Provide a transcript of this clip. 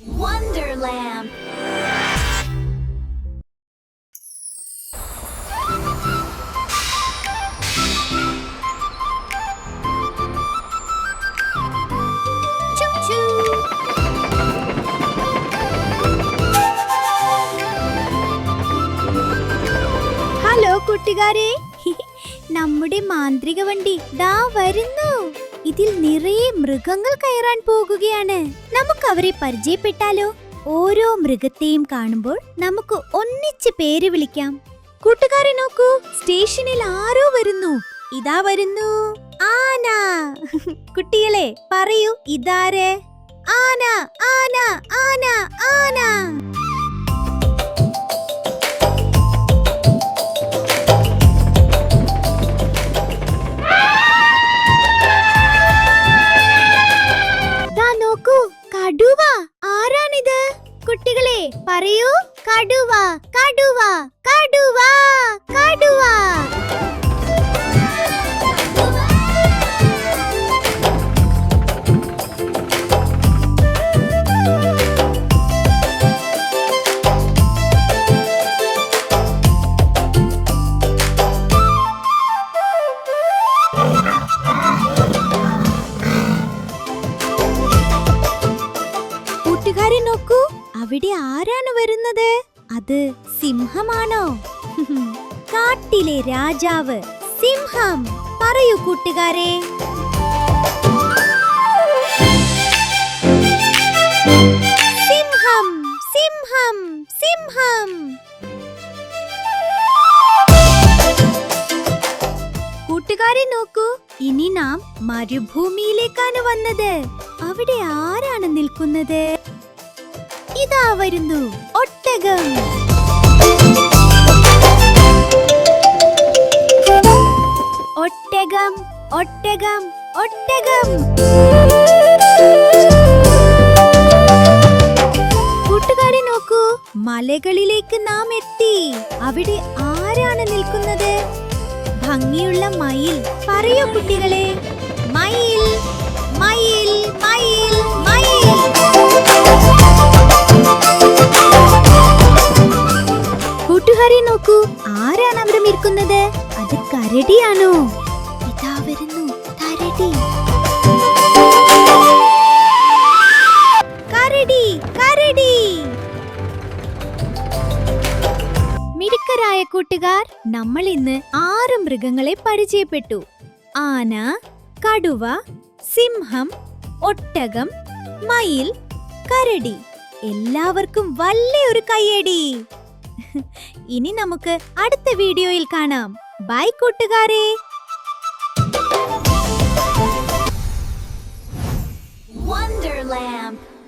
Wonderland. Hello കൂട്ടുകാരെ, നമ്മുടെ മാന്ത്രിക വണ്ടി ദാ വരുന്നു. ഇതിൽ നിറയെ മൃഗങ്ങൾ കയറാൻ പോകുകയാണ്. നമുക്ക് അവരെ പരിചയപ്പെട്ടാലോ? ഓരോ മൃഗത്തെയും കാണുമ്പോൾ നമുക്ക് ഒന്നിച്ച് പേര് വിളിക്കാം. കൂട്ടുകാരെ നോക്കൂ, സ്റ്റേഷനിൽ ആരോ വരുന്നു. ഇതാ വരുന്നു ആന. കുട്ടികളെ പറയൂ, ഇതാര്? ആന, ആന, ആന, ആന. നോക്കൂ, കടുവ. ആരാണിത്? കുട്ടികളെ പറയൂ, കടുവ, കടുവ, കടുവ, കടുവ. കൂട്ടുകാരെ നോക്കൂ, അവിടെ ആരാണ് വരുന്നത്? അത് സിംഹമാണോ? കാട്ടിലെ രാജാവ് സിംഹം. പറയൂ കൂട്ടുകാരെ. സിംഹം, സിംഹം, സിംഹം. കൂട്ടുകാരെ നോക്കൂ, ഇനി നാം മരുഭൂമിയിലേക്കാണ് വന്നത്. അവിടെ ആരാണ് നിൽക്കുന്നത്? ഇതാ വരുന്നു ഒട്ടകം. ഒട്ടകം, ഒട്ടകം, ഒട്ടകം. കൂട്ടുകാരെ നോക്കൂ, മലകളിലേക്ക് നാം എത്തി. അവിടെ ആരാണ് നിൽക്കുന്നത്? ഭംഗിയുള്ള മയിൽ. പറയൂ കുട്ടികളെ, മയിൽ, മയിൽ, മയിൽ, മയിൽ. കൂട്ടുകാരെ നോക്കൂ, ആരാണ് അവിടെ നിൽക്കുന്നത്? അത് കരടിയാണോ? ഇതാ വരുന്നു കരടി. കരടി, കരടി. മിടുക്കരായ കൂട്ടുകാർ, നമ്മൾ ഇന്ന് 6 മൃഗങ്ങളെ പരിചയപ്പെട്ടു. ആന, കടുവ, സിംഹം, ഒട്ടകം, മയിൽ, കരടി. എല്ലാവർക്കും വലിയൊരു കയ്യടി. ഇനി നമുക്ക് അടുത്ത വീഡിയോയിൽ കാണാം. ബൈ കൂട്ടുകാരെ.